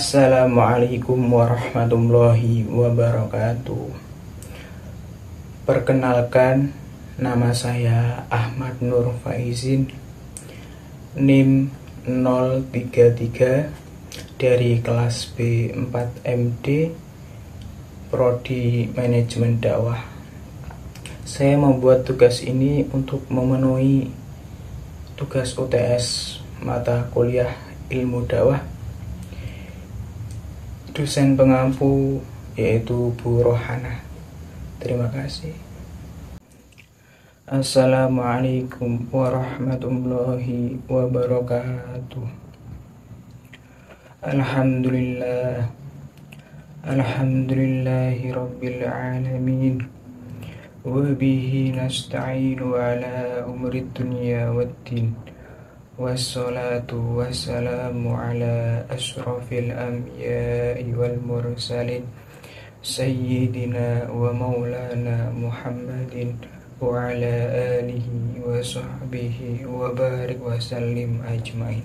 Assalamualaikum warahmatullahi wabarakatuh. Perkenalkan, nama saya Ahmad Nur Faizin, NIM 033 dari kelas B4MD, Prodi Manajemen Dakwah. Saya membuat tugas ini untuk memenuhi tugas UTS mata kuliah ilmu dakwah. Dosen pengampu yaitu Bu Rohana. Terima kasih. Assalamualaikum warahmatullahi wabarakatuh. Alhamdulillah, alhamdulillahi rabbil alamin, wabihi nasta'inu ala umri dunya waddin, wassalatu wassalamu ala ashrafil anbiya'i wal mursalin, sayyidina wa maulana Muhammadin wa ala alihi wa sahbihi wa barik wa sallim ajmain.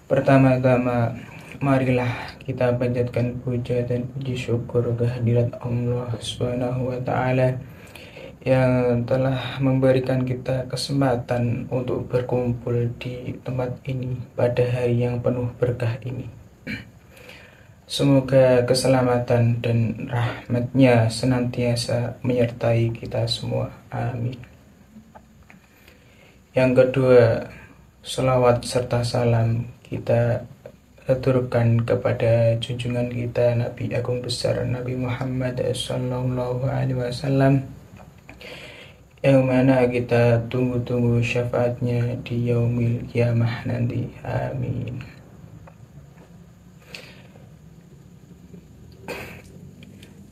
Pertama-tama, marilah kita panjatkan puja dan puji syukur kehadirat Allah Subhanahu wa ta'ala yang telah memberikan kita kesempatan untuk berkumpul di tempat ini pada hari yang penuh berkah ini. Semoga keselamatan dan rahmatnya senantiasa menyertai kita semua. Amin. Yang kedua, selawat serta salam kita aturkan kepada junjungan kita Nabi Agung Besar Nabi Muhammad SAW, yang mana kita tunggu-tunggu syafaatnya di yaumil kiamah nanti. Amin.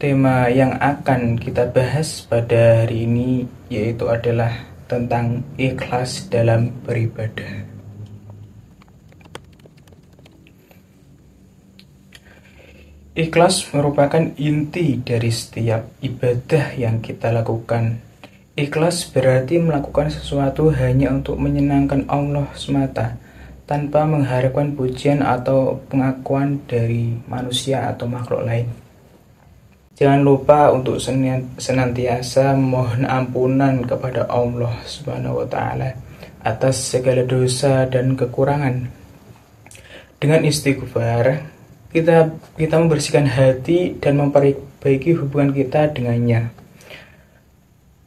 Tema yang akan kita bahas pada hari ini yaitu adalah tentang ikhlas dalam beribadah. Ikhlas merupakan inti dari setiap ibadah yang kita lakukan. Ikhlas berarti melakukan sesuatu hanya untuk menyenangkan Allah semata, tanpa mengharapkan pujian atau pengakuan dari manusia atau makhluk lain. Jangan lupa untuk senantiasa memohon ampunan kepada Allah Subhanahu wa ta'ala atas segala dosa dan kekurangan. Dengan istighfar, kita membersihkan hati dan memperbaiki hubungan kita dengannya.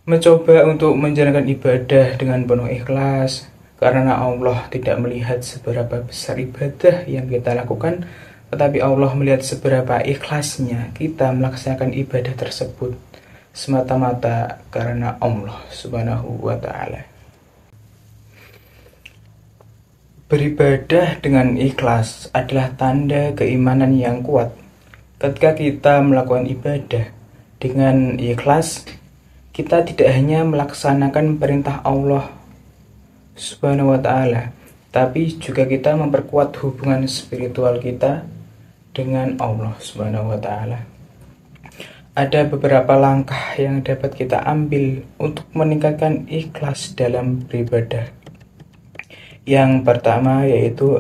Mencoba untuk menjalankan ibadah dengan penuh ikhlas, karena Allah tidak melihat seberapa besar ibadah yang kita lakukan, tetapi Allah melihat seberapa ikhlasnya kita melaksanakan ibadah tersebut semata-mata karena Allah Subhanahu wa ta'ala. Beribadah dengan ikhlas adalah tanda keimanan yang kuat. Ketika kita melakukan ibadah dengan ikhlas, kita tidak hanya melaksanakan perintah Allah Subhanahu wa ta'ala, tapi juga kita memperkuat hubungan spiritual kita dengan Allah Subhanahu wa ta'ala. Ada beberapa langkah yang dapat kita ambil untuk meningkatkan ikhlas dalam beribadah. Yang pertama yaitu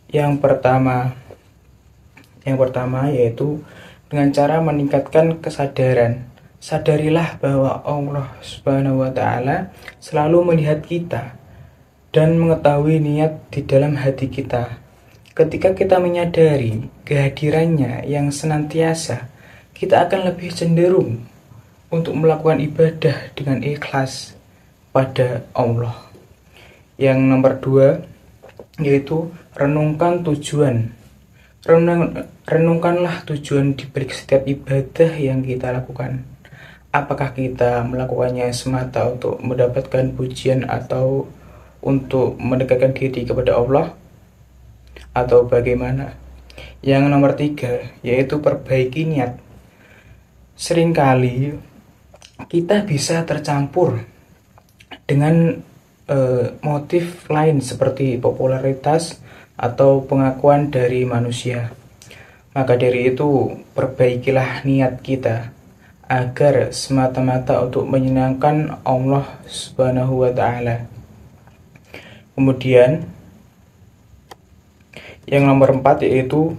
Yang pertama yaitu dengan cara meningkatkan kesadaran. Sadarilah bahwa Allah Subhanahu wa ta'ala selalu melihat kita dan mengetahui niat di dalam hati kita. Ketika kita menyadari kehadirannya yang senantiasa, kita akan lebih cenderung untuk melakukan ibadah dengan ikhlas pada Allah. Yang nomor 2 yaitu renungkan tujuan. Renungkanlah tujuan di balik setiap ibadah yang kita lakukan. Apakah kita melakukannya semata untuk mendapatkan pujian atau untuk mendekatkan diri kepada Allah, atau bagaimana? Yang nomor 3 yaitu perbaiki niat. Seringkali kita bisa tercampur dengan motif lain seperti popularitas atau pengakuan dari manusia. Maka dari itu, perbaikilah niat kita. agar semata-mata untuk menyenangkan Allah Subhanahu wa taala. Kemudian yang nomor 4 yaitu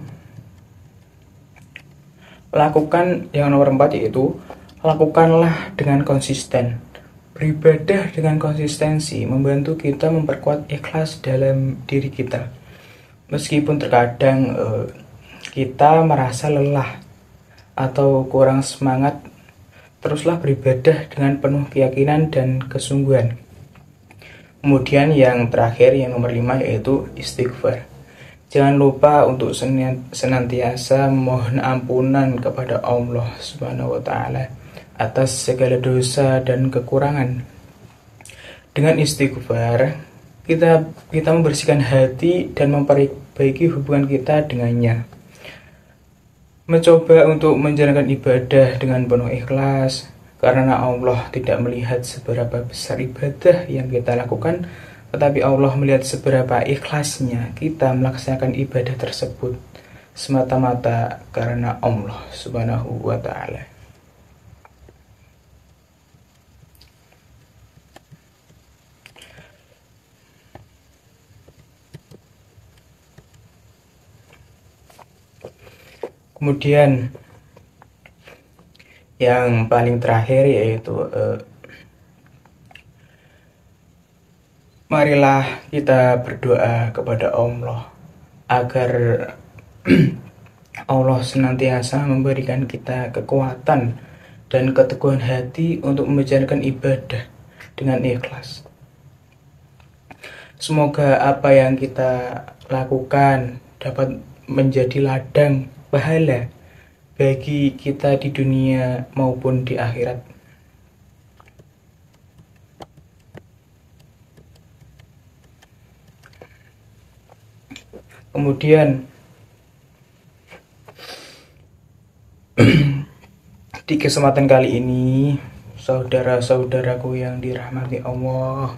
lakukanlah dengan konsisten. Beribadah dengan konsistensi membantu kita memperkuat ikhlas dalam diri kita. Meskipun terkadang kita merasa lelah atau kurang semangat, teruslah beribadah dengan penuh keyakinan dan kesungguhan. Kemudian yang terakhir, yang nomor 5 yaitu istighfar. Jangan lupa untuk senantiasa mohon ampunan kepada Allah Subhanahu wa taala atas segala dosa dan kekurangan. Dengan istighfar, kita membersihkan hati dan memperbaiki hubungan kita dengannya. Mencoba untuk menjalankan ibadah dengan penuh ikhlas, karena Allah tidak melihat seberapa besar ibadah yang kita lakukan, tetapi Allah melihat seberapa ikhlasnya kita melaksanakan ibadah tersebut semata-mata karena Allah Subhanahu wa taala. Kemudian yang paling terakhir yaitu marilah kita berdoa kepada Allah agar Allah senantiasa memberikan kita kekuatan dan keteguhan hati untuk menjalankan ibadah dengan ikhlas. Semoga apa yang kita lakukan dapat menjadi ladang pahala bagi kita di dunia maupun di akhirat. Kemudian di kesempatan kali ini, saudara-saudaraku yang dirahmati Allah,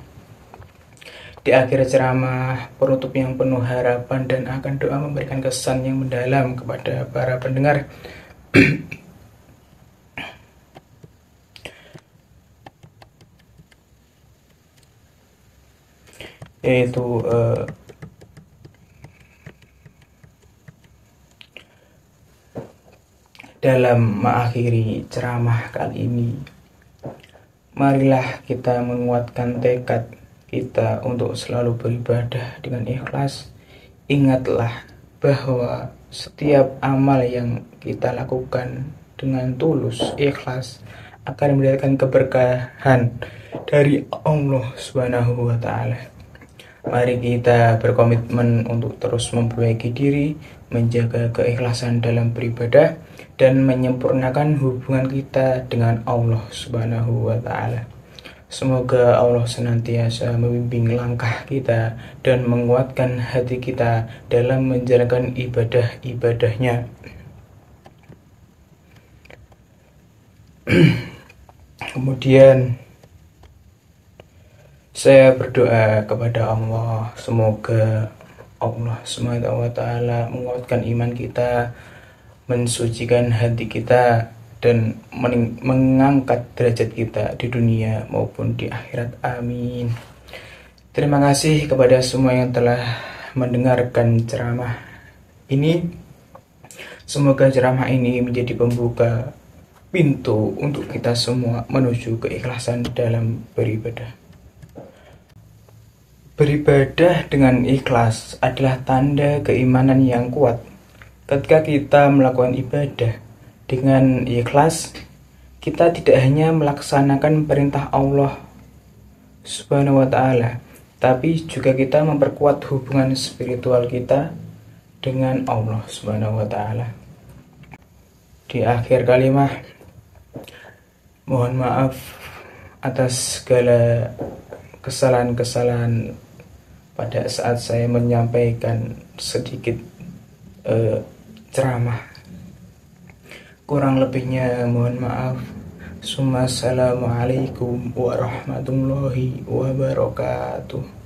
di akhir ceramah penutup yang penuh harapan dan akan doa memberikan kesan yang mendalam kepada para pendengar. Yaitu dalam mengakhiri ceramah kali ini, marilah kita menguatkan tekad kita untuk selalu beribadah dengan ikhlas. Ingatlah bahwa setiap amal yang kita lakukan dengan tulus, ikhlas, akan mendapatkan keberkahan dari Allah Subhanahu wa taala. Mari kita berkomitmen untuk terus memperbaiki diri, menjaga keikhlasan dalam beribadah, dan menyempurnakan hubungan kita dengan Allah Subhanahu wa taala. Semoga Allah senantiasa membimbing langkah kita dan menguatkan hati kita dalam menjalankan ibadah-ibadahnya. Kemudian saya berdoa kepada Allah, semoga Allah SWT menguatkan iman kita, mensucikan hati kita, dan mengangkat derajat kita di dunia maupun di akhirat. Amin. Terima kasih kepada semua yang telah mendengarkan ceramah ini. Semoga ceramah ini menjadi pembuka pintu untuk kita semua menuju keikhlasan dalam beribadah. Beribadah dengan ikhlas adalah tanda keimanan yang kuat. Ketika kita melakukan ibadah dengan ikhlas, kita tidak hanya melaksanakan perintah Allah Subhanahu wa ta'ala, tapi juga kita memperkuat hubungan spiritual kita dengan Allah Subhanahu wa ta'ala. Di akhir kalimat, mohon maaf atas segala kesalahan-kesalahan pada saat saya menyampaikan sedikit ceramah. Kurang lebihnya mohon maaf. Assalamualaikum warahmatullahi wabarakatuh.